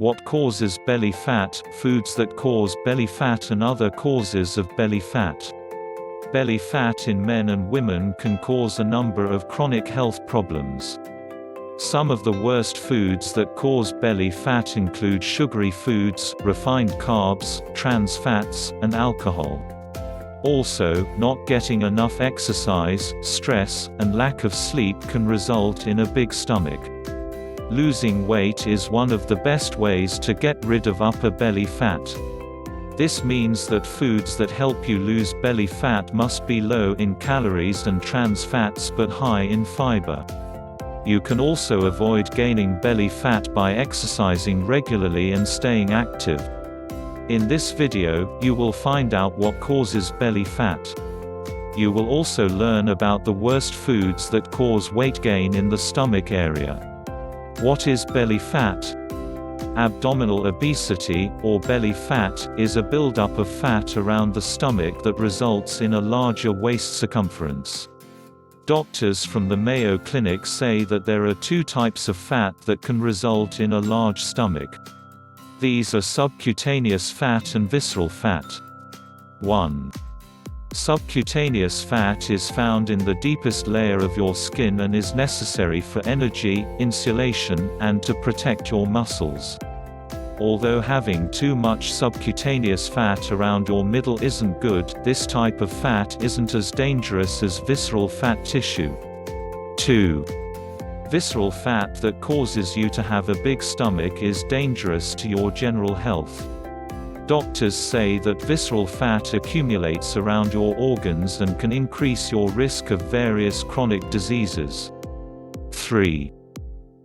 What causes belly fat? Foods that cause belly fat and other causes of belly fat. Belly fat in men and women can cause a number of chronic health problems. Some of the worst foods that cause belly fat include sugary foods, refined carbs, trans fats, and alcohol. Also, not getting enough exercise, stress, and lack of sleep can result in a big stomach. Losing weight is one of the best ways to get rid of upper belly fat. This means that foods that help you lose belly fat must be low in calories and trans fats but high in fiber. You can also avoid gaining belly fat by exercising regularly and staying active. In this video, you will find out what causes belly fat. You will also learn about the worst foods that cause weight gain in the stomach area. What is belly fat? Abdominal obesity, or belly fat, is a buildup of fat around the stomach that results in a larger waist circumference. Doctors from the Mayo Clinic say that there are two types of fat that can result in a large stomach. These are subcutaneous fat and visceral fat. 1. Subcutaneous fat is found in the deepest layer of your skin and is necessary for energy, insulation, and to protect your muscles. Although having too much subcutaneous fat around your middle isn't good, this type of fat isn't as dangerous as visceral fat tissue. 2. Visceral fat that causes you to have a big stomach is dangerous to your general health. Doctors say that visceral fat accumulates around your organs and can increase your risk of various chronic diseases. 3.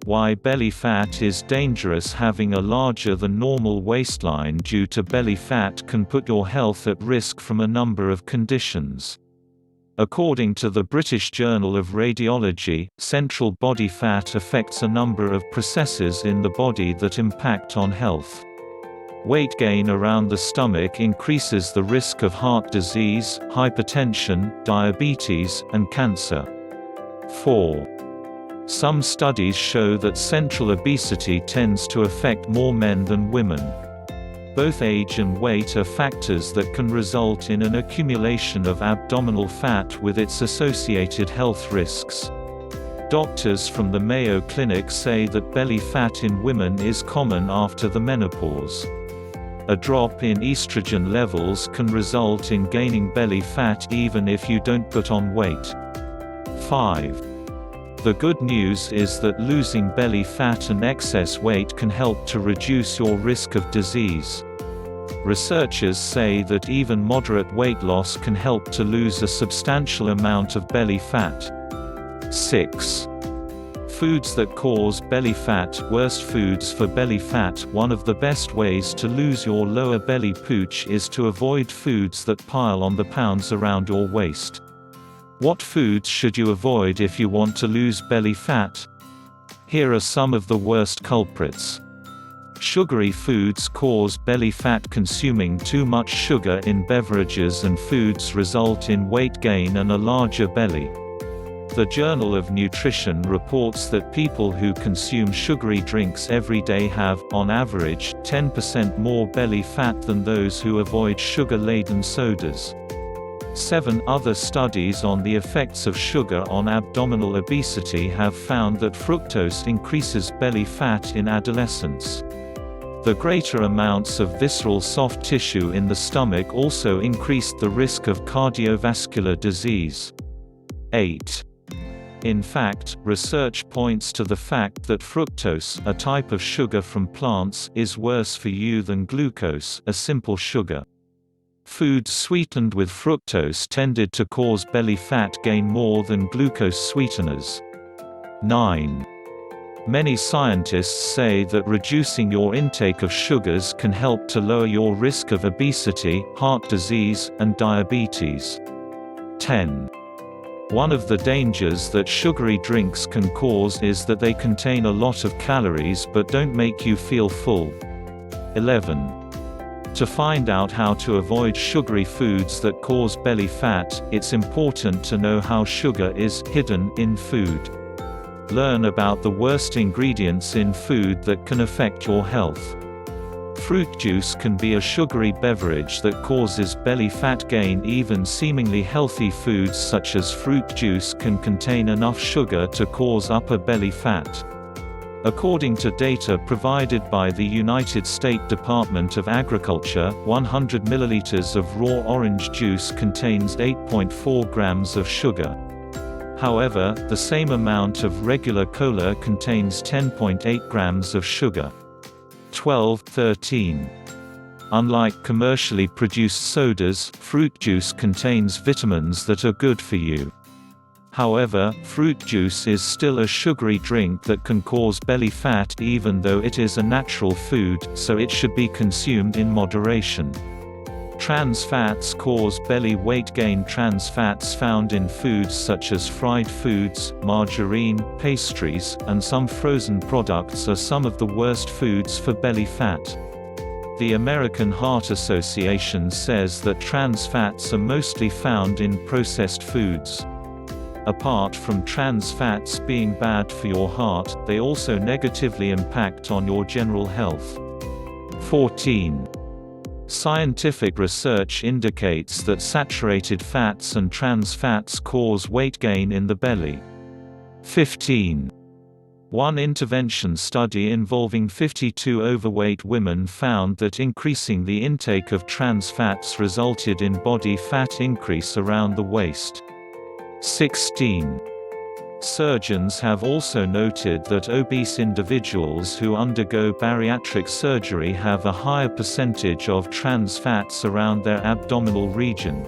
Why belly fat is dangerous. Having a larger than normal waistline due to belly fat can put your health at risk from a number of conditions. According to the British Journal of Radiology, central body fat affects a number of processes in the body that impact on health. Weight gain around the stomach increases the risk of heart disease, hypertension, diabetes, and cancer. 4. Some studies show that central obesity tends to affect more men than women. Both age and weight are factors that can result in an accumulation of abdominal fat with its associated health risks. Doctors from the Mayo Clinic say that belly fat in women is common after the menopause. A drop in estrogen levels can result in gaining belly fat even if you don't put on weight. 5. The good news is that losing belly fat and excess weight can help to reduce your risk of disease. Researchers say that even moderate weight loss can help to lose a substantial amount of belly fat. 6. Foods that cause belly fat. Worst foods for belly fat. One of the best ways to lose your lower belly pooch is to avoid foods that pile on the pounds around your waist. What foods should you avoid if you want to lose belly fat? Here are some of the worst culprits. Sugary foods cause belly fat. Consuming too much sugar in beverages and foods result in weight gain and a larger belly. The Journal of Nutrition reports that people who consume sugary drinks every day have, on average, 10% more belly fat than those who avoid sugar-laden sodas. 7 other studies on the effects of sugar on abdominal obesity have found that fructose increases belly fat in adolescents. The greater amounts of visceral soft tissue in the stomach also increased the risk of cardiovascular disease. 8. In fact, research points to the fact that fructose, a type of sugar from plants, is worse for you than glucose, a simple sugar. Foods sweetened with fructose tended to cause belly fat gain more than glucose sweeteners. 9. Many scientists say that reducing your intake of sugars can help to lower your risk of obesity, heart disease, and diabetes. 10. One of the dangers that sugary drinks can cause is that they contain a lot of calories but don't make you feel full. 11. To find out how to avoid sugary foods that cause belly fat, it's important to know how sugar is hidden in food. Learn about the worst ingredients in food that can affect your health. Fruit juice can be a sugary beverage that causes belly fat gain. Even seemingly healthy foods such as fruit juice can contain enough sugar to cause upper belly fat. According to data provided by the United States Department of Agriculture, 100 milliliters of raw orange juice contains 8.4 grams of sugar. However, the same amount of regular cola contains 10.8 grams of sugar. 12-13. Unlike commercially produced sodas, fruit juice contains vitamins that are good for you. However, fruit juice is still a sugary drink that can cause belly fat even though it is a natural food, so it should be consumed in moderation. Trans fats cause belly weight gain. Trans fats found in foods such as fried foods, margarine, pastries, and some frozen products are some of the worst foods for belly fat. The American Heart Association says that trans fats are mostly found in processed foods. Apart from trans fats being bad for your heart, they also negatively impact on your general health. 14. Scientific research indicates that saturated fats and trans fats cause weight gain in the belly. 15. One intervention study involving 52 overweight women found that increasing the intake of trans fats resulted in body fat increase around the waist. 16. Surgeons have also noted that obese individuals who undergo bariatric surgery have a higher percentage of trans fats around their abdominal region.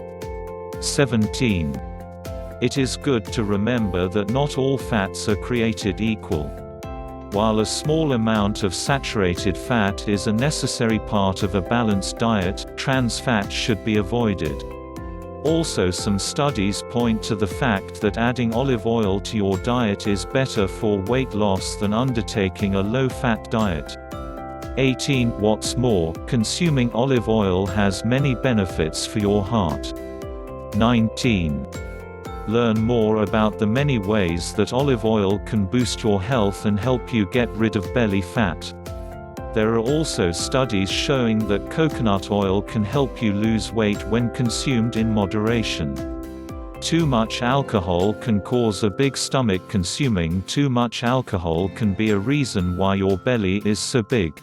17. It is good to remember that not all fats are created equal. While a small amount of saturated fat is a necessary part of a balanced diet, trans fat should be avoided. Also, some studies point to the fact that adding olive oil to your diet is better for weight loss than undertaking a low-fat diet. 18. What's more, consuming olive oil has many benefits for your heart. 19. Learn more about the many ways that olive oil can boost your health and help you get rid of belly fat. There are also studies showing that coconut oil can help you lose weight when consumed in moderation. Too much alcohol can cause a big stomach. Consuming too much alcohol can be a reason why your belly is so big.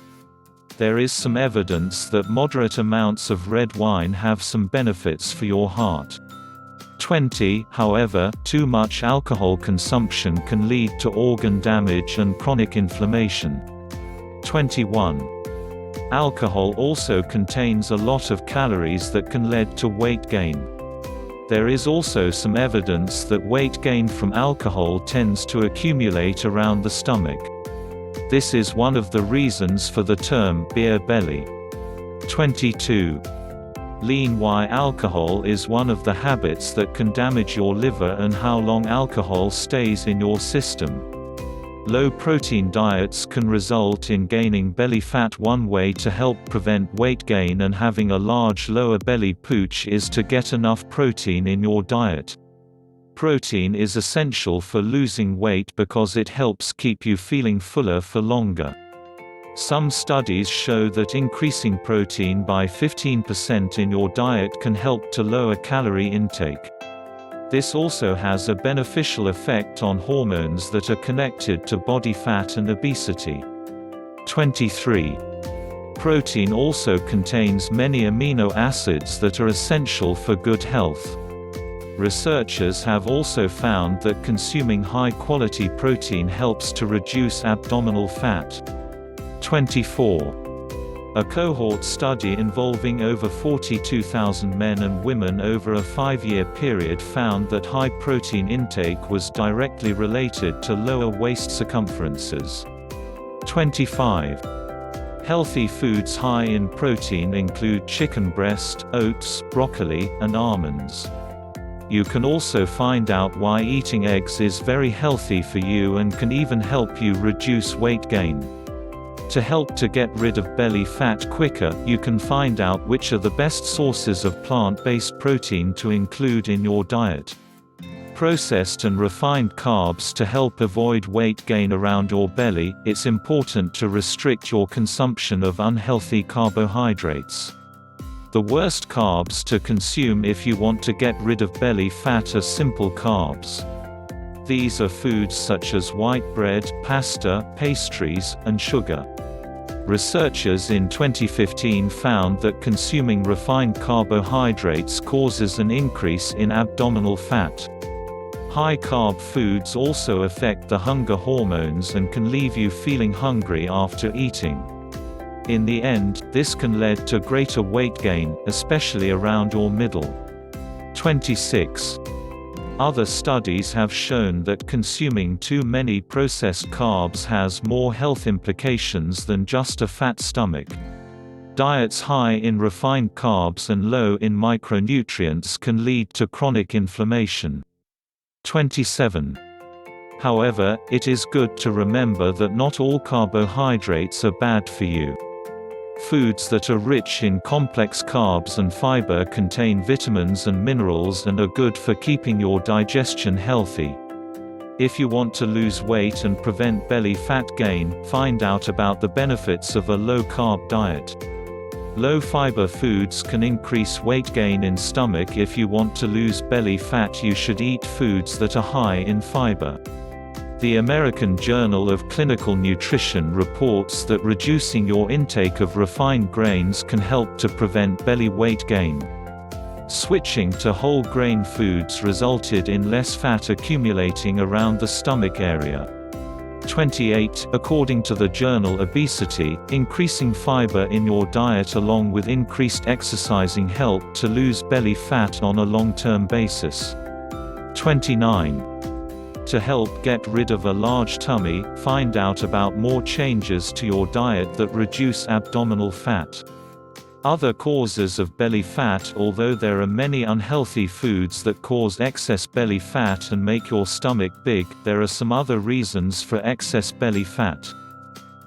There is some evidence that moderate amounts of red wine have some benefits for your heart. 20. However, too much alcohol consumption can lead to organ damage and chronic inflammation. 21. Alcohol also contains a lot of calories that can lead to weight gain. There is also some evidence that weight gain from alcohol tends to accumulate around the stomach. This is one of the reasons for the term beer belly. 22. Lean. Why alcohol is one of the habits that can damage your liver and how long alcohol stays in your system. Low-protein diets can result in gaining belly fat. One way to help prevent weight gain and having a large lower belly pooch is to get enough protein in your diet. Protein is essential for losing weight because it helps keep you feeling fuller for longer. Some studies show that increasing protein by 15% in your diet can help to lower calorie intake. This also has a beneficial effect on hormones that are connected to body fat and obesity. 23. Protein also contains many amino acids that are essential for good health. Researchers have also found that consuming high-quality protein helps to reduce abdominal fat. 24. A cohort study involving over 42,000 men and women over a 5-year period found that high protein intake was directly related to lower waist circumferences. 25. Healthy foods high in protein include chicken breast, oats, broccoli, and almonds. You can also find out why eating eggs is very healthy for you and can even help you reduce weight gain. To help to get rid of belly fat quicker, you can find out which are the best sources of plant-based protein to include in your diet. Processed and refined carbs. To help avoid weight gain around your belly, it's important to restrict your consumption of unhealthy carbohydrates. The worst carbs to consume if you want to get rid of belly fat are simple carbs. These are foods such as white bread, pasta, pastries, and sugar. Researchers in 2015 found that consuming refined carbohydrates causes an increase in abdominal fat. High-carb foods also affect the hunger hormones and can leave you feeling hungry after eating. In the end, this can lead to greater weight gain, especially around your middle. 26. Other studies have shown that consuming too many processed carbs has more health implications than just a fat stomach. Diets high in refined carbs and low in micronutrients can lead to chronic inflammation. 27. However, it is good to remember that not all carbohydrates are bad for you. Foods that are rich in complex carbs and fiber contain vitamins and minerals and are good for keeping your digestion healthy. If you want to lose weight and prevent belly fat gain, find out about the benefits of a low-carb diet. Low-fiber foods can increase weight gain in stomach. If you want to lose belly fat, you should eat foods that are high in fiber. The American Journal of Clinical Nutrition reports that reducing your intake of refined grains can help to prevent belly weight gain. Switching to whole grain foods resulted in less fat accumulating around the stomach area. 28. According to the journal Obesity, increasing fiber in your diet along with increased exercising help to lose belly fat on a long-term basis. 29. To help get rid of a large tummy, find out about more changes to your diet that reduce abdominal fat. Other causes of belly fat. Although there are many unhealthy foods that cause excess belly fat and make your stomach big, there are some other reasons for excess belly fat.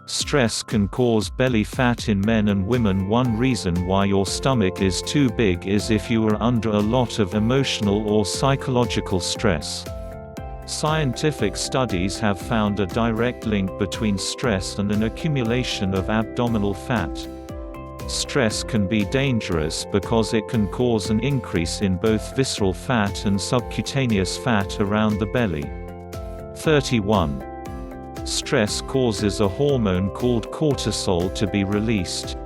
Stress can cause belly fat in men and women. One reason why your stomach is too big is if you are under a lot of emotional or psychological stress. Scientific studies have found a direct link between stress and an accumulation of abdominal fat. Stress can be dangerous because it can cause an increase in both visceral fat and subcutaneous fat around the belly. 31. Stress causes a hormone called cortisol to be released.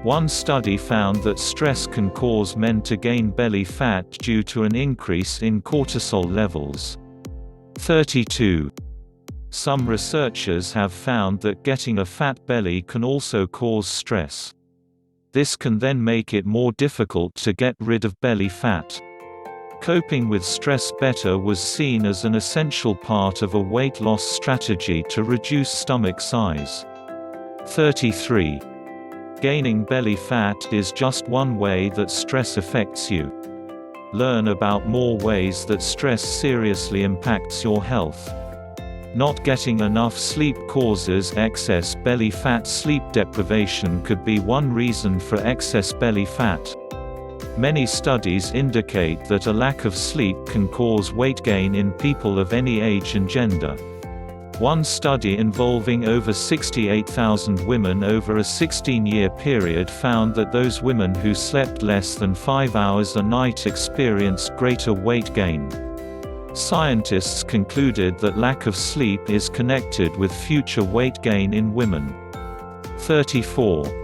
One study found that stress can cause men to gain belly fat due to an increase in cortisol levels. 32. Some researchers have found that getting a fat belly can also cause stress. This can then make it more difficult to get rid of belly fat. Coping with stress better was seen as an essential part of a weight loss strategy to reduce stomach size. 33. Gaining belly fat is just one way that stress affects you. Learn about more ways that stress seriously impacts your health. Not getting enough sleep causes excess belly fat. Sleep deprivation could be one reason for excess belly fat. Many studies indicate that a lack of sleep can cause weight gain in people of any age and gender. One study involving over 68,000 women over a 16-year period found that those women who slept less than 5 hours a night experienced greater weight gain. Scientists concluded that lack of sleep is connected with future weight gain in women. 34.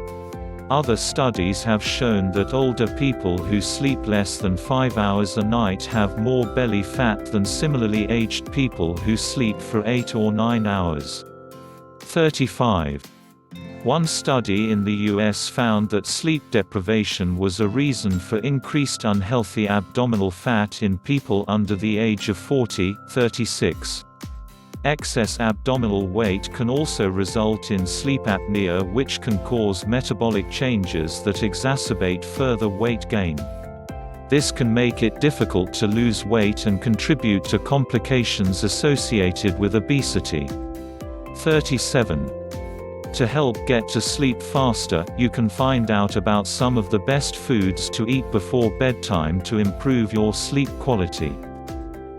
Other studies have shown that older people who sleep less than 5 hours a night have more belly fat than similarly aged people who sleep for 8 or 9 hours. 35. One study in the US found that sleep deprivation was a reason for increased unhealthy abdominal fat in people under the age of 40. 36. Excess abdominal weight can also result in sleep apnea, which can cause metabolic changes that exacerbate further weight gain. This can make it difficult to lose weight and contribute to complications associated with obesity. 37. To help get to sleep faster, you can find out about some of the best foods to eat before bedtime to improve your sleep quality.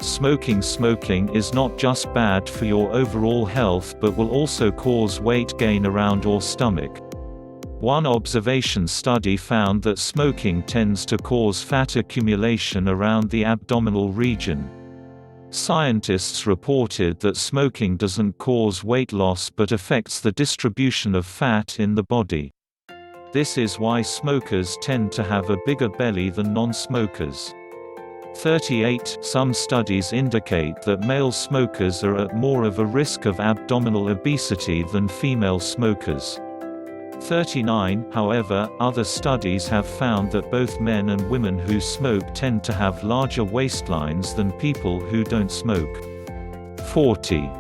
Smoking is not just bad for your overall health but will also cause weight gain around your stomach. One observation study found that smoking tends to cause fat accumulation around the abdominal region. Scientists reported that smoking doesn't cause weight loss but affects the distribution of fat in the body. This is why smokers tend to have a bigger belly than non-smokers. 38. Some studies indicate that male smokers are at more of a risk of abdominal obesity than female smokers. 39. However, other studies have found that both men and women who smoke tend to have larger waistlines than people who don't smoke. 40.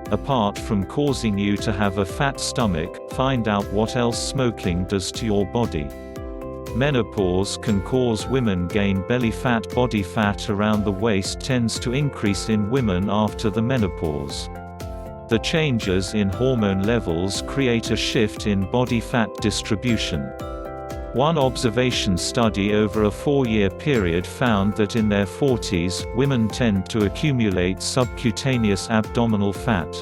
Apart from causing you to have a fat stomach, find out what else smoking does to your body. Menopause can cause women gain belly fat. Body fat around the waist tends to increase in women after the menopause. The changes in hormone levels create a shift in body fat distribution. One observation study over a 4-year period found that in their 40s, women tend to accumulate subcutaneous abdominal fat.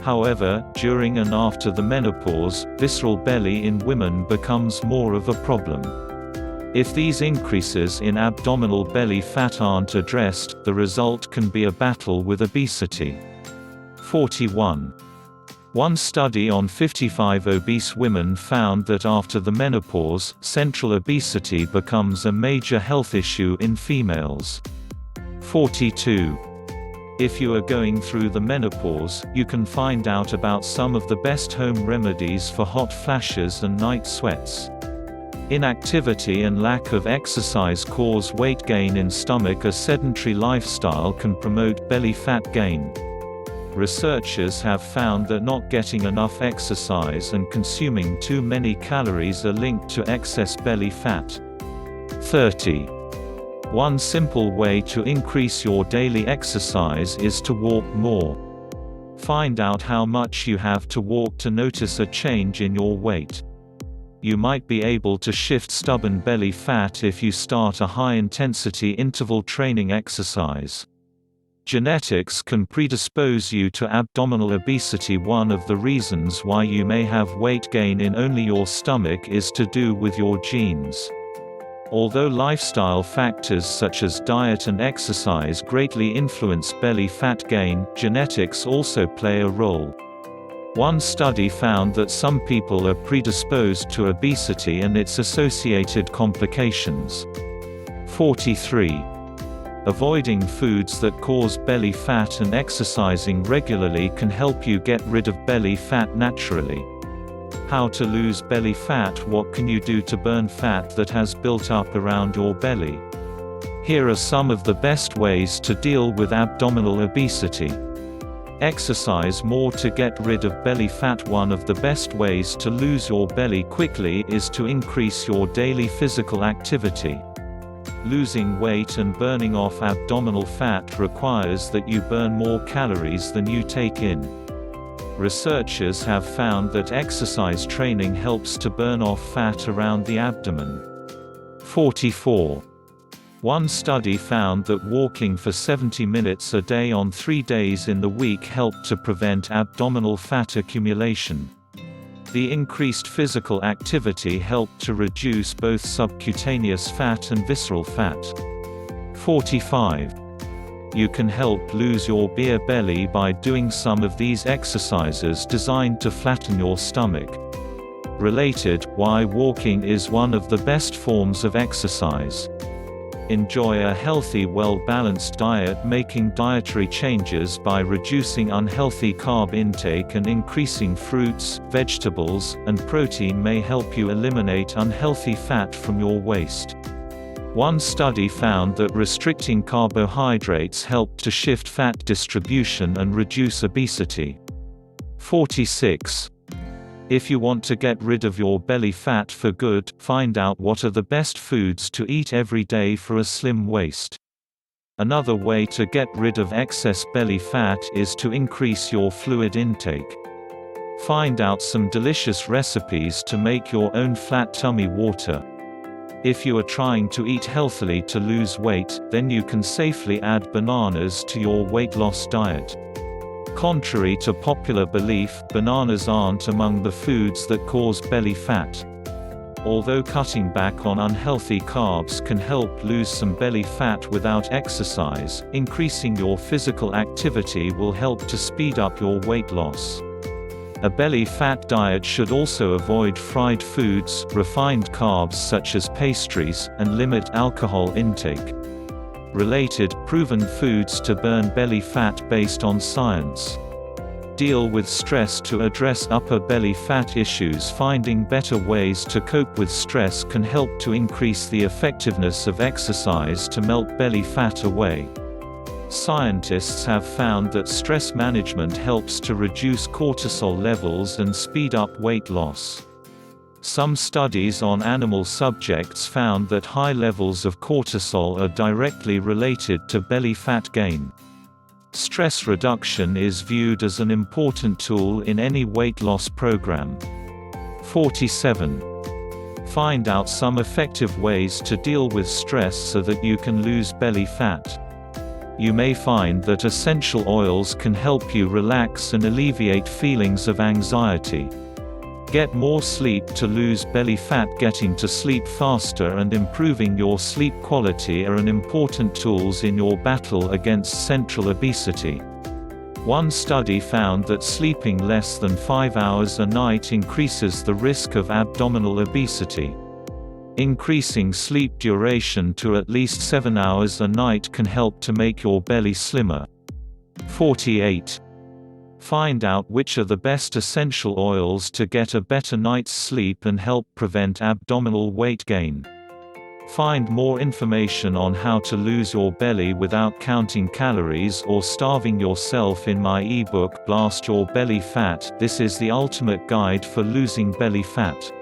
However, during and after the menopause, visceral belly in women becomes more of a problem. If these increases in abdominal belly fat aren't addressed, the result can be a battle with obesity. 41. One study on 55 obese women found that after the menopause, central obesity becomes a major health issue in females. 42. If you are going through the menopause, you can find out about some of the best home remedies for hot flashes and night sweats. Inactivity and lack of exercise cause weight gain in stomach. A sedentary lifestyle can promote belly fat gain. Researchers have found that not getting enough exercise and consuming too many calories are linked to excess belly fat. 30. One simple way to increase your daily exercise is to walk more. Find out how much you have to walk to notice a change in your weight. You might be able to shift stubborn belly fat if you start a high-intensity interval training exercise. Genetics can predispose you to abdominal obesity. One of the reasons why you may have weight gain in only your stomach is to do with your genes. Although lifestyle factors such as diet and exercise greatly influence belly fat gain, genetics also play a role. One study found that some people are predisposed to obesity and its associated complications. 43. Avoiding foods that cause belly fat and exercising regularly can help you get rid of belly fat naturally. How to lose belly fat? What can you do to burn fat that has built up around your belly? Here are some of the best ways to deal with abdominal obesity. Exercise more to get rid of belly fat. One of the best ways to lose your belly quickly is to increase your daily physical activity. Losing weight and burning off abdominal fat requires that you burn more calories than you take in. Researchers have found that exercise training helps to burn off fat around the abdomen. 44. One study found that walking for 70 minutes a day on 3 days in the week helped to prevent abdominal fat accumulation. The increased physical activity helped to reduce both subcutaneous fat and visceral fat. 45. You can help lose your beer belly by doing some of these exercises designed to flatten your stomach. Related, why walking is one of the best forms of exercise. Enjoy a healthy, well-balanced diet. Making dietary changes by reducing unhealthy carb intake and increasing fruits, vegetables, and protein may help you eliminate unhealthy fat from your waist. One study found that restricting carbohydrates helped to shift fat distribution and reduce obesity. 46. If you want to get rid of your belly fat for good, find out what are the best foods to eat every day for a slim waist. Another way to get rid of excess belly fat is to increase your fluid intake. Find out some delicious recipes to make your own flat tummy water. If you are trying to eat healthily to lose weight, then you can safely add bananas to your weight loss diet. Contrary to popular belief, bananas aren't among the foods that cause belly fat. Although cutting back on unhealthy carbs can help lose some belly fat without exercise, increasing your physical activity will help to speed up your weight loss. A belly fat diet should also avoid fried foods, refined carbs such as pastries, and limit alcohol intake. Related, proven foods to burn belly fat based on science. Deal with stress to address upper belly fat issues. Finding better ways to cope with stress can help to increase the effectiveness of exercise to melt belly fat away. Scientists have found that stress management helps to reduce cortisol levels and speed up weight loss. Some studies on animal subjects found that high levels of cortisol are directly related to belly fat gain. Stress reduction is viewed as an important tool in any weight loss program. 47. Find out some effective ways to deal with stress so that you can lose belly fat. You may find that essential oils can help you relax and alleviate feelings of anxiety. Get more sleep to lose belly fat. Getting to sleep faster and improving your sleep quality are important tools in your battle against central obesity. One study found that sleeping less than 5 hours a night increases the risk of abdominal obesity. Increasing sleep duration to at least 7 hours a night can help to make your belly slimmer. 48. Find out which are the best essential oils to get a better night's sleep and help prevent abdominal weight gain. Find more information on how to lose your belly without counting calories or starving yourself in my ebook Blast Your Belly Fat. This is the ultimate guide for losing belly fat.